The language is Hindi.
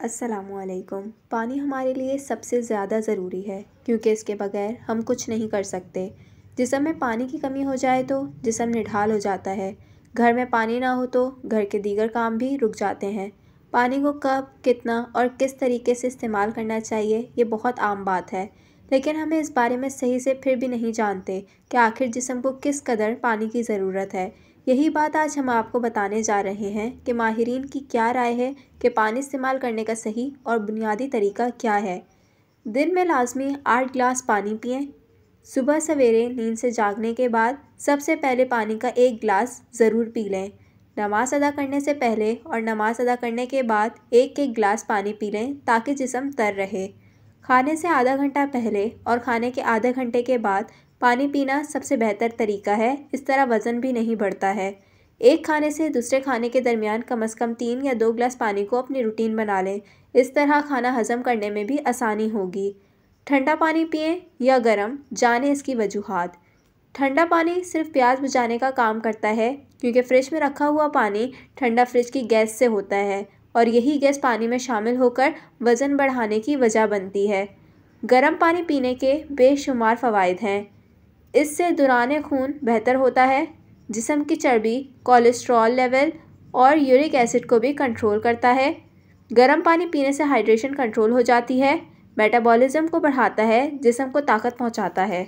अस्सलामुअलैकुम। पानी हमारे लिए सबसे ज़्यादा ज़रूरी है क्योंकि इसके बगैर हम कुछ नहीं कर सकते। जिस्म में पानी की कमी हो जाए तो जिस्म निढाल हो जाता है। घर में पानी ना हो तो घर के दीगर काम भी रुक जाते हैं। पानी को कब, कितना और किस तरीके से इस्तेमाल करना चाहिए ये बहुत आम बात है, लेकिन हमें इस बारे में सही से फिर भी नहीं जानते कि आखिर जिस्म को किस कदर पानी की ज़रूरत है। यही बात आज हम आपको बताने जा रहे हैं कि माहिरीन की क्या राय है कि पानी इस्तेमाल करने का सही और बुनियादी तरीका क्या है। दिन में लाजमी 8 गिलास पानी पिएं। सुबह सवेरे नींद से जागने के बाद सबसे पहले पानी का 1 गिलास ज़रूर पी लें। नमाज अदा करने से पहले और नमाज अदा करने के बाद एक एक गिलास पानी पी लें ताकि जिस्म तर रहे। खाने से आधा घंटा पहले और खाने के आधे घंटे के बाद पानी पीना सबसे बेहतर तरीका है, इस तरह वज़न भी नहीं बढ़ता है। एक खाने से दूसरे खाने के दरमियान कम से कम 3 या 2 गिलास पानी को अपनी रूटीन बना लें। इस तरह खाना हज़म करने में भी आसानी होगी। ठंडा पानी पिएं या गर्म, जाने इसकी वजूहात। ठंडा पानी सिर्फ प्यास बुझाने का काम करता है क्योंकि फ्रिज में रखा हुआ पानी ठंडा फ्रिज की गैस से होता है और यही गैस पानी में शामिल होकर वज़न बढ़ाने की वजह बनती है। गर्म पानी पीने के बेशुमार फ़वाइद हैं। इससे दौरान खून बेहतर होता है, जिस्म की चर्बी, कोलेस्ट्रॉल लेवल और यूरिक एसिड को भी कंट्रोल करता है। गर्म पानी पीने से हाइड्रेशन कंट्रोल हो जाती है, मेटाबॉलिज्म को बढ़ाता है, जिस्म को ताकत पहुंचाता है।